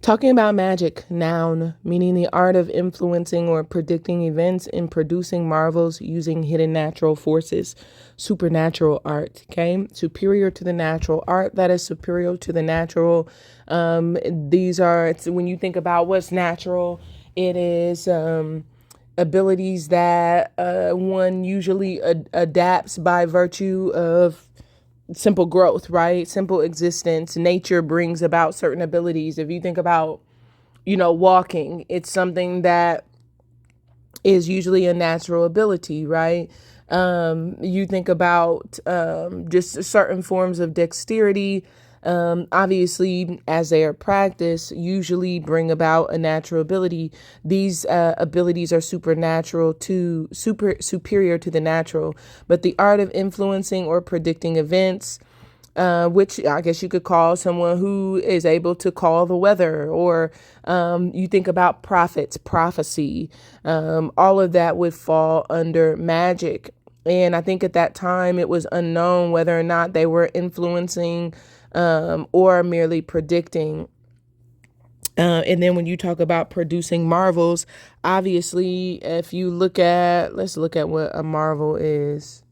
Talking about magic, noun, meaning the art of influencing or predicting events and producing marvels using hidden natural forces. Supernatural art, okay? Superior to the natural. Art that is superior to the natural. These are, it's, when you think about what's natural, it is abilities that one usually adapts by virtue of simple growth, right? Simple existence. Nature brings about certain abilities. If you think about, walking, it's something that is usually a natural ability, right? You think about just certain forms of dexterity, obviously, as they are practiced, usually bring about a natural ability. These abilities are superior to the natural. But the art of influencing or predicting events, which I guess you could call someone who is able to call the weather, or you think about prophets, prophecy, all of that would fall under magic. And I think at that time it was unknown whether or not they were influencing or merely predicting. And then when you talk about producing marvels, obviously, if you let's look at what a marvel is.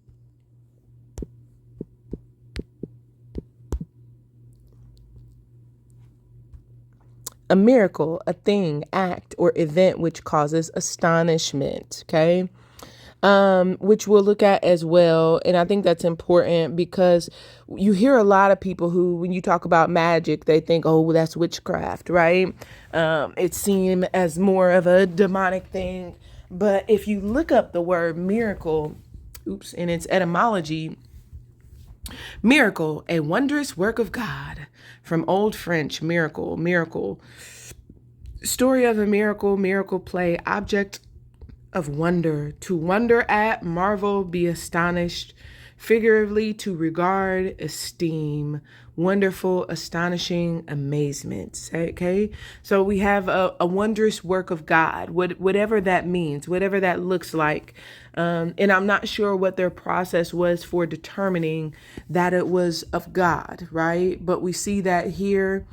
A miracle, a thing, act, or event which causes astonishment, okay? Which we'll look at as well. And I think that's important because you hear a lot of people who, when you talk about magic, they think, oh, that's witchcraft, right? It's seen as more of a demonic thing. But if you look up the word miracle, in its etymology, miracle, a wondrous work of God, from Old French, miracle. Story of a miracle, miracle play, object of wonder, to wonder at, marvel, be astonished, figuratively to regard, esteem, wonderful, astonishing, amazement. Okay, so we have a wondrous work of God, whatever that means, whatever that looks like. And I'm not sure what their process was for determining that it was of God, right? But we see that here.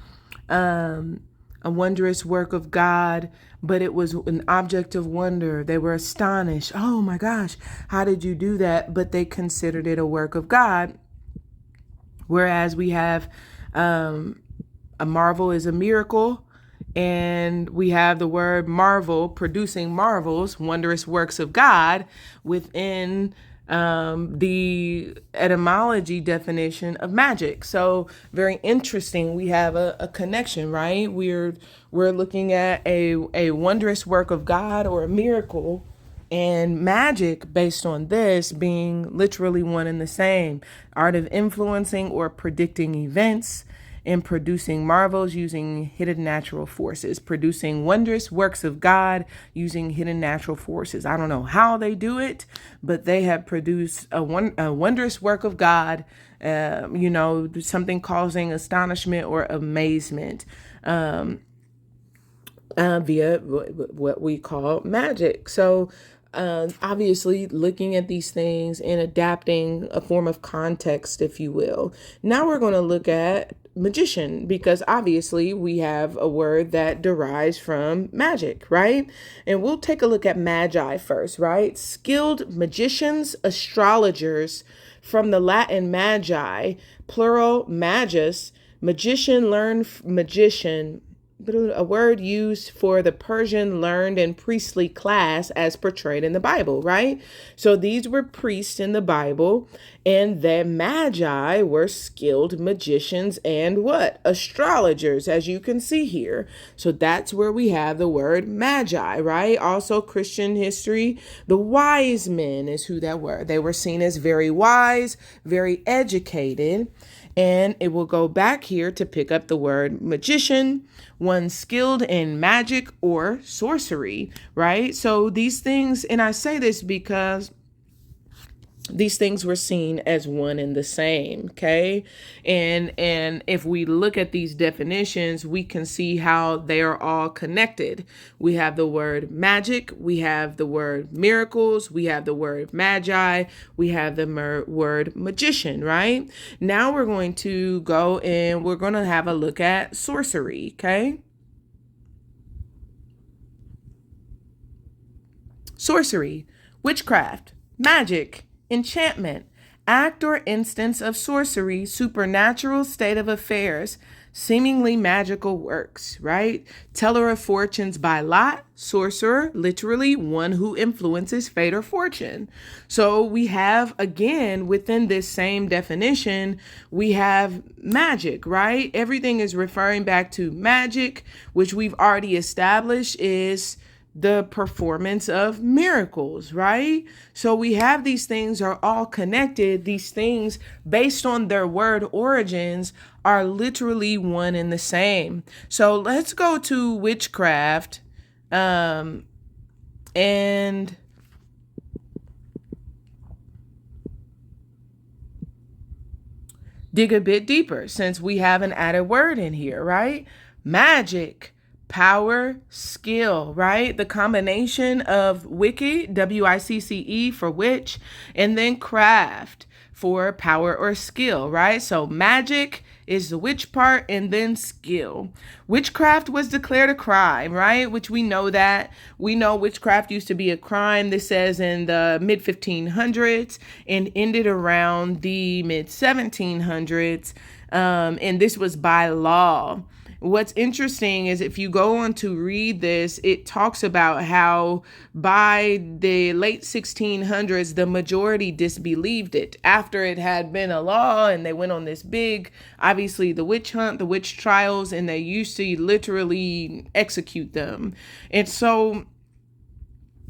A wondrous work of God, but it was an object of wonder. They were astonished. Oh my gosh, how did you do that? But they considered it a work of God. Whereas we have a marvel is a miracle, and we have the word marvel, producing marvels, wondrous works of God within the etymology definition of magic. So very interesting. We have a connection, right? We're looking at a wondrous work of God or a miracle, and magic based on this being literally one and the same. Art of influencing or predicting events and producing marvels using hidden natural forces, producing wondrous works of God using hidden natural forces. I don't know how they do it, but they have produced a wondrous work of God, something causing astonishment or amazement via what we call magic. So obviously looking at these things and adapting a form of context, if you will. Now we're going to look at magician, because obviously we have a word that derives from magic, right? And we'll take a look at magi first, right? Skilled magicians, astrologers, from the Latin magi, plural magus, magician, learned magician, a word used for the Persian learned and priestly class as portrayed in the Bible, right? So these were priests in the Bible, and the magi were skilled magicians and what? Astrologers, as you can see here. So that's where we have the word magi, right? Also Christian history, the wise men is who that were. They were seen as very wise, very educated. And it will go back here to pick up the word magician, one skilled in magic or sorcery, right? So these things, and I say this because these things were seen as one and the same, okay? And if we look at these definitions, we can see how they are all connected. We have the word magic, we have the word miracles, we have the word magi, we have the word magician, right? Now we're going to go and we're going to have a look at sorcery, okay? sorcery, witchcraft, magic, enchantment, act or instance of sorcery, supernatural state of affairs, seemingly magical works, right? Teller of fortunes by lot, sorcerer, literally one who influences fate or fortune. So we have, again, within this same definition, we have magic, right? Everything is referring back to magic, which we've already established is the performance of miracles, right? So we have these things are all connected. These things, based on their word origins, are literally one and the same. So let's go to witchcraft and dig a bit deeper since we have an added word in here, right? Magic, power, skill, right? The combination of wicce, W-I-C-C-E for witch, and then craft for power or skill, right? So magic is the witch part and then skill. Witchcraft was declared a crime, right? Which we know that. We know witchcraft used to be a crime. This says in the mid 1500s and ended around the mid 1700s. And this was by law. What's interesting is if you go on to read this, it talks about how by the late 1600s, the majority disbelieved it after it had been a law, and they went on this big, obviously the witch hunt, the witch trials, and they used to literally execute them. And so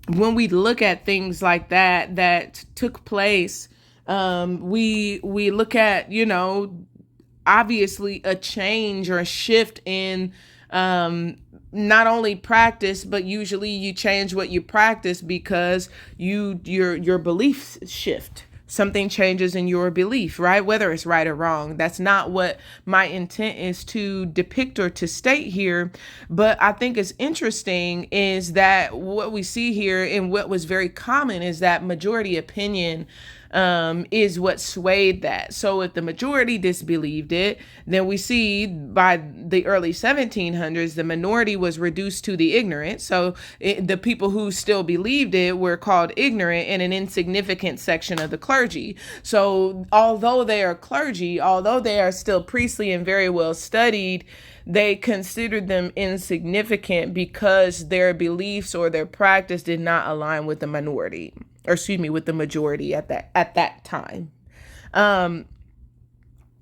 when we look at things like that took place, we look at, obviously a change or a shift in not only practice, but usually you change what you practice because your beliefs shift. Something changes in your belief, right? Whether it's right or wrong. That's not what my intent is to depict or to state here. But I think it's interesting is that what we see here and what was very common is that majority opinion is what swayed that. So if the majority disbelieved it, then we see by the early 1700s, the minority was reduced to the ignorant. So the people who still believed it were called ignorant and an insignificant section of the clergy. So although they are clergy, although they are still priestly and very well studied, they considered them insignificant because their beliefs or their practice did not align with the minority. With the majority at that time.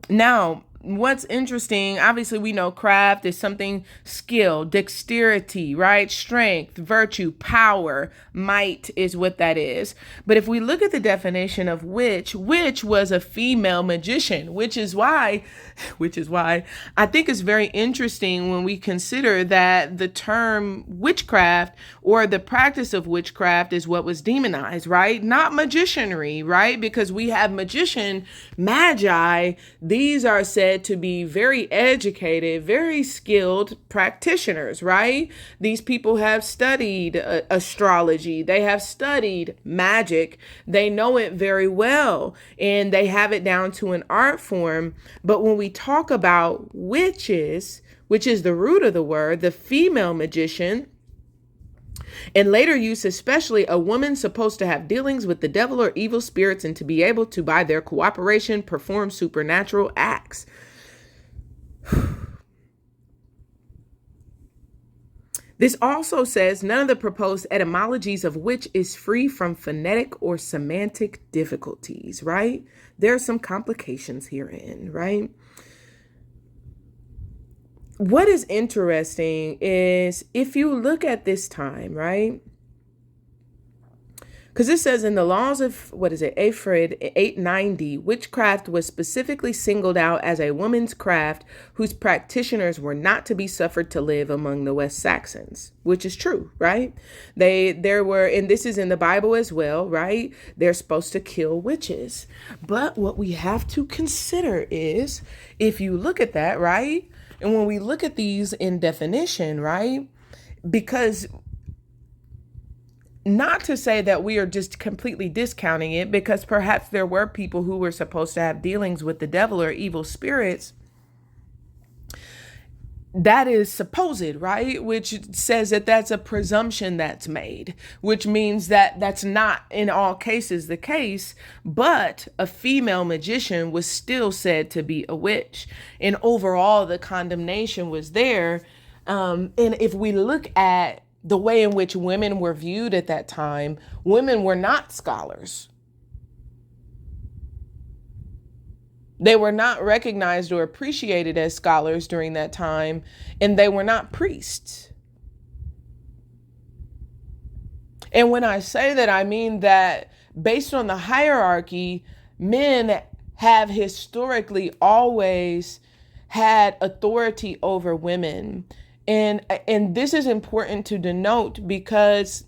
Now, what's interesting, obviously we know craft is something skill, dexterity, right? Strength, virtue, power, might is what that is. But if we look at the definition of witch was a female magician, which is why I think it's very interesting when we consider that the term witchcraft or the practice of witchcraft is what was demonized, right? Not magicianry, right? Because we have magician, magi, these are said to be very educated, very skilled practitioners, right? These people have studied astrology. They have studied magic. They know it very well, and they have it down to an art form. But when we talk about witches, which is the root of the word, the female magician, in later use, especially a woman supposed to have dealings with the devil or evil spirits and to be able to, by their cooperation, perform supernatural acts. This also says none of the proposed etymologies of which is free from phonetic or semantic difficulties, right? There are some complications herein, right? What is interesting is if you look at this time, right? Because it says in the laws of, Alfred 890, witchcraft was specifically singled out as a woman's craft whose practitioners were not to be suffered to live among the West Saxons, which is true, right? There were, and this is in the Bible as well, right? They're supposed to kill witches. But what we have to consider is, if you look at that, right? And when we look at these in definition, right? Because not to say that we are just completely discounting it, because perhaps there were people who were supposed to have dealings with the devil or evil spirits. that is supposed, right? Which says that that's a presumption that's made, which means that that's not in all cases the case, but a female magician was still said to be a witch. And overall, the condemnation was there. And if we look at the way in which women were viewed at that time, women were not scholars. They were not recognized or appreciated as scholars during that time, and they were not priests. And when I say that, I mean that based on the hierarchy, men have historically always had authority over women. And this is important to denote because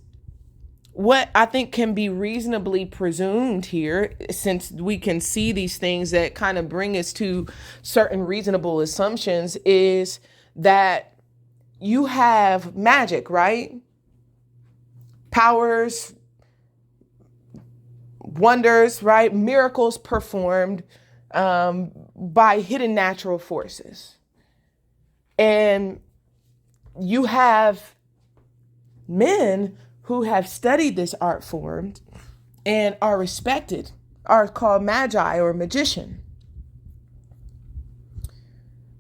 what I think can be reasonably presumed here, since we can see these things that kind of bring us to certain reasonable assumptions, is that you have magic, right? Powers, wonders, right? Miracles performed by hidden natural forces. And you have men who have studied this art form and are respected, are called magi or magician.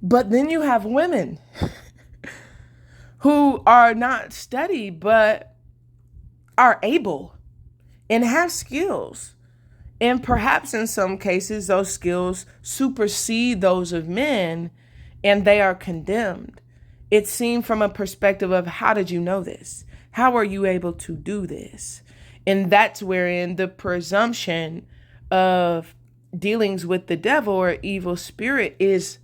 But then you have women who are not studied, but are able and have skills. And perhaps in some cases, those skills supersede those of men, and they are condemned. It's seen from a perspective of, how did you know this? How are you able to do this? And that's wherein the presumption of dealings with the devil or evil spirit is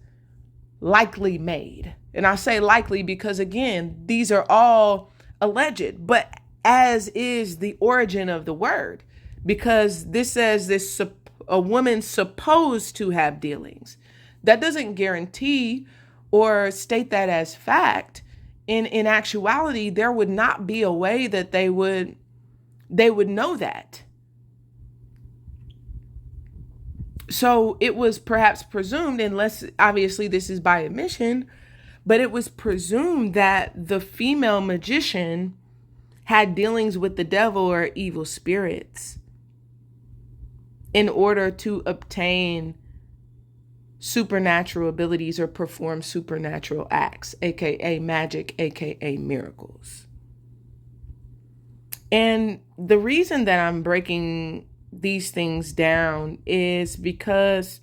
likely made. And I say likely because, again, these are all alleged, but as is the origin of the word, because this says a woman supposed to have dealings. That doesn't guarantee or state that as fact. In actuality, there would not be a way that they would know that. So it was perhaps presumed, unless obviously this is by admission, but it was presumed that the female magician had dealings with the devil or evil spirits in order to obtain supernatural abilities or perform supernatural acts, aka magic, aka miracles. And the reason that I'm breaking these things down is because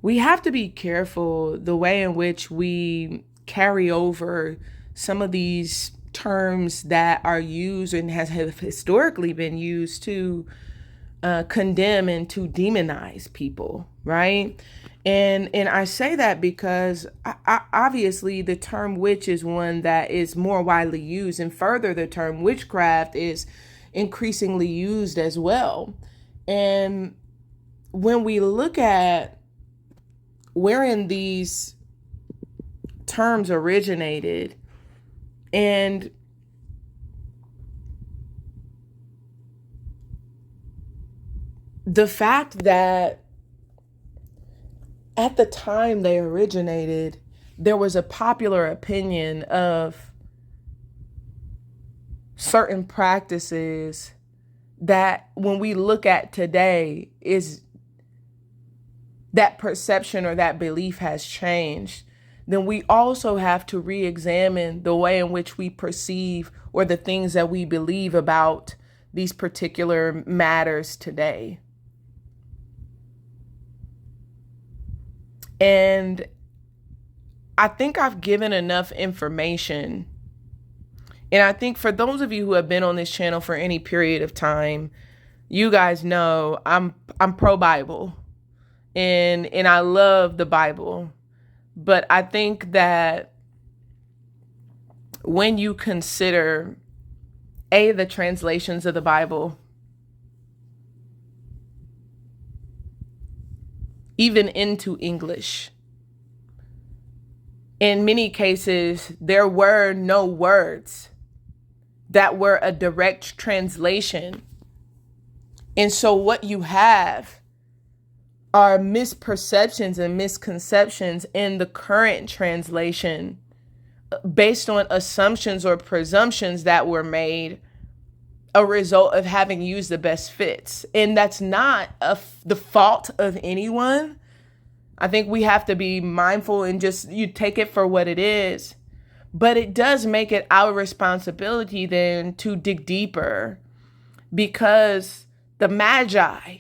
we have to be careful the way in which we carry over some of these terms that are used and have historically been used to condemn and to demonize people, right? And I say that because obviously the term witch is one that is more widely used, and further, the term witchcraft is increasingly used as well. And when we look at wherein these terms originated, and the fact that at the time they originated, there was a popular opinion of certain practices that when we look at today, is that perception or that belief has changed, then we also have to re-examine the way in which we perceive or the things that we believe about these particular matters today. And I think I've given enough information. And I think for those of you who have been on this channel for any period of time, you guys know I'm pro Bible, and I love the Bible. But I think that when you consider the translations of the Bible, even into English, in many cases, there were no words that were a direct translation. And so what you have are misperceptions and misconceptions in the current translation based on assumptions or presumptions that were made a result of having used the best fits. And that's not the fault of anyone. I think we have to be mindful and just you take it for what it is. But it does make it our responsibility then to dig deeper, because the Magi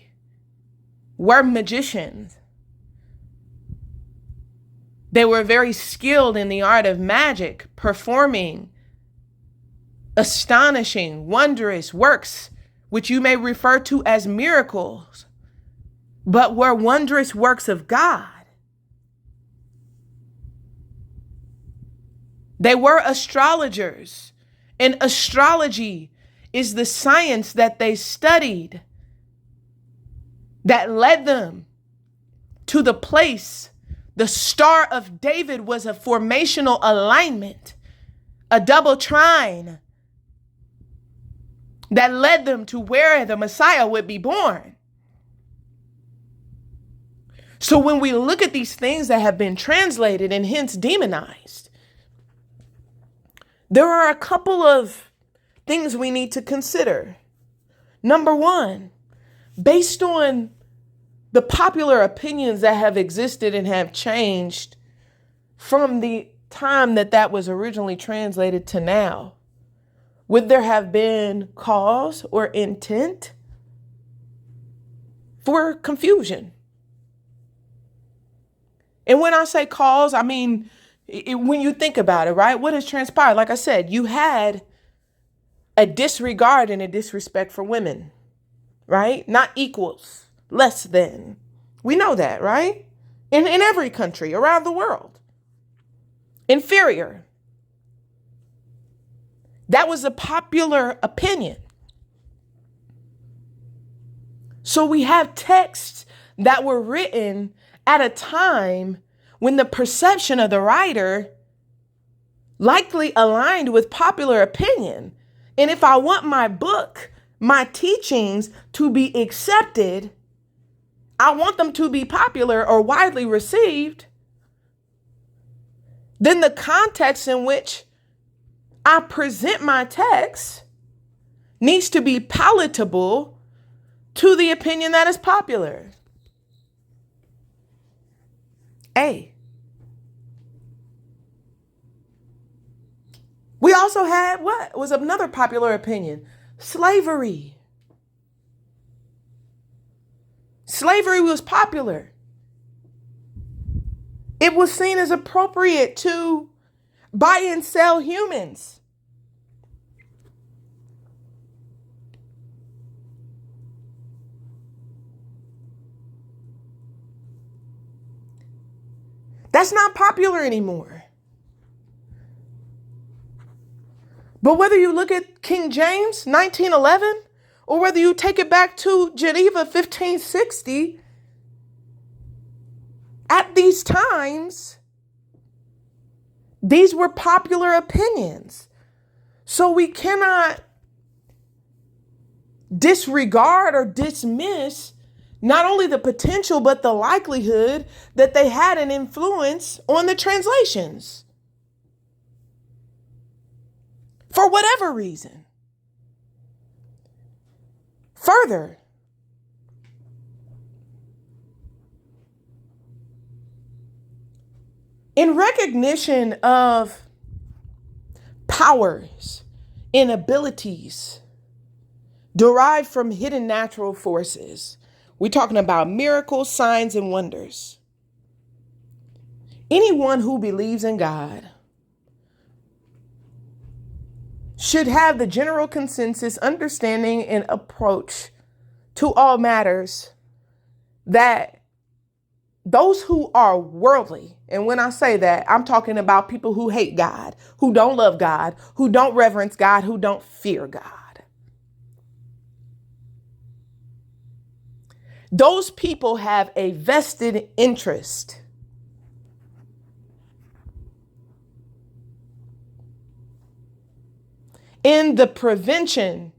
were magicians. They were very skilled in the art of magic, performing astonishing, wondrous works, which you may refer to as miracles, but were wondrous works of God. They were astrologers, and astrology is the science that they studied that led them to the place. The Star of David was a formational alignment, a double trine that led them to where the Messiah would be born. So when we look at these things that have been translated and hence demonized, there are a couple of things we need to consider. Number one, based on the popular opinions that have existed and have changed from the time that was originally translated to now, would there have been cause or intent for confusion? And when I say cause, I mean, when you think about it, right? What has transpired? Like I said, you had a disregard and a disrespect for women, right? Not equals, less than. We know that, right? In every country around the world. Inferior. That was a popular opinion. So we have texts that were written at a time when the perception of the writer likely aligned with popular opinion. And if I want my book, my teachings to be accepted, I want them to be popular or widely received, then the context in which I present my text needs to be palatable to the opinion that is popular. We also had what was another popular opinion? Slavery. Slavery was popular. It was seen as appropriate to buy and sell humans. That's not popular anymore. But whether you look at King James, 1911, or whether you take it back to Geneva, 1560, at these times, these were popular opinions. So we cannot disregard or dismiss not only the potential, but the likelihood that they had an influence on the translations. For whatever reason. Further, in recognition of powers and abilities derived from hidden natural forces, we're talking about miracles, signs, and wonders. Anyone who believes in God should have the general consensus, understanding, and approach to all matters that those who are worldly, and when I say that, I'm talking about people who hate God, who don't love God, who don't reverence God, who don't fear God. Those people have a vested interest in the prevention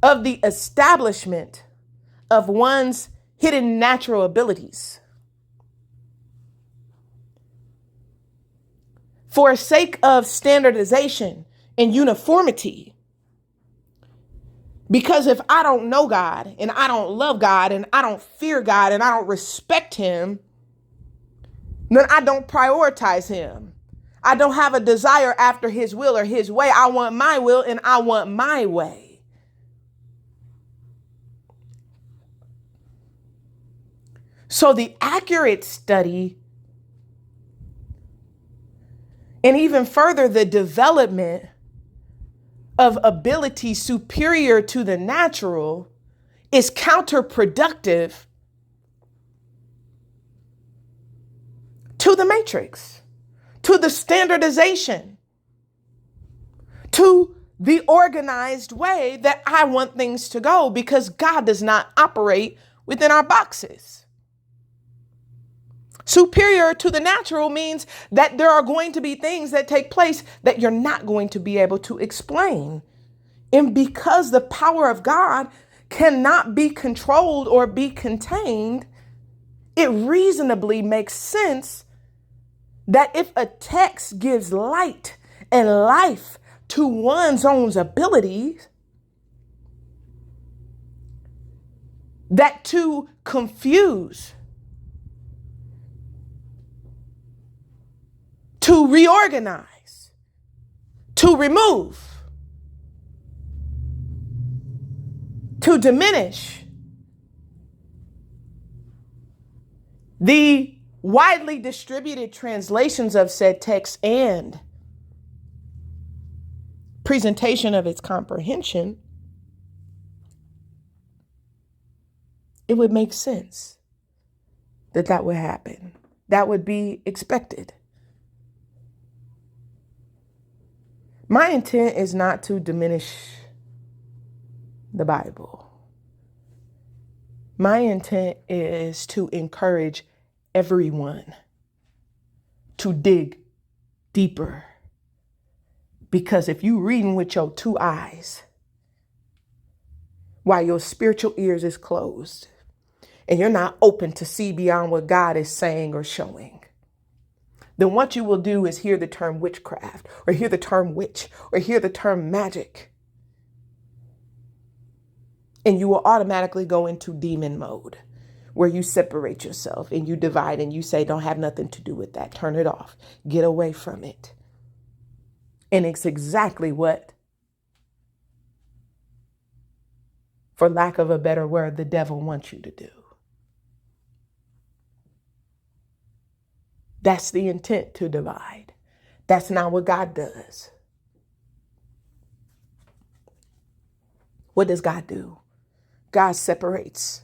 of the establishment of one's hidden natural abilities. For sake of standardization and uniformity. Because if I don't know God and I don't love God and I don't fear God and I don't respect him, then I don't prioritize him. I don't have a desire after his will or his way. I want my will and I want my way. So the accurate study and even further, the development of ability superior to the natural is counterproductive to the matrix, to the standardization, to the organized way that I want things to go, because God does not operate within our boxes. Superior to the natural means that there are going to be things that take place that you're not going to be able to explain. And because the power of God cannot be controlled or be contained, it reasonably makes sense that if a text gives light and life to one's own abilities, that to confuse, to reorganize, to remove, to diminish the widely distributed translations of said text and presentation of its comprehension, it would make sense that that would happen. That would be expected. My intent is not to diminish the Bible. My intent is to encourage everyone to dig deeper. Because if you reading with your two eyes while your spiritual ears is closed and you're not open to see beyond what God is saying or showing, then what you will do is hear the term witchcraft or hear the term witch or hear the term magic. And you will automatically go into demon mode where you separate yourself and you divide and you say, don't have nothing to do with that. Turn it off. Get away from it. And it's exactly what, for lack of a better word, the devil wants you to do. That's the intent, to divide. That's not what God does. What does God do? God separates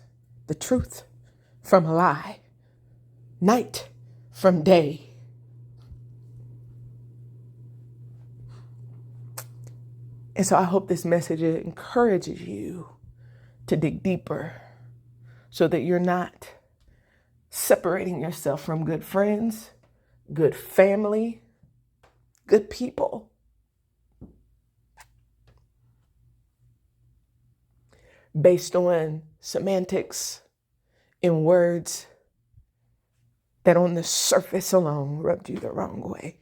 the truth from a lie, night from day. And so I hope this message encourages you to dig deeper so that you're not separating yourself from good friends, good family, good people. Based on semantics and words that on the surface alone rubbed you the wrong way.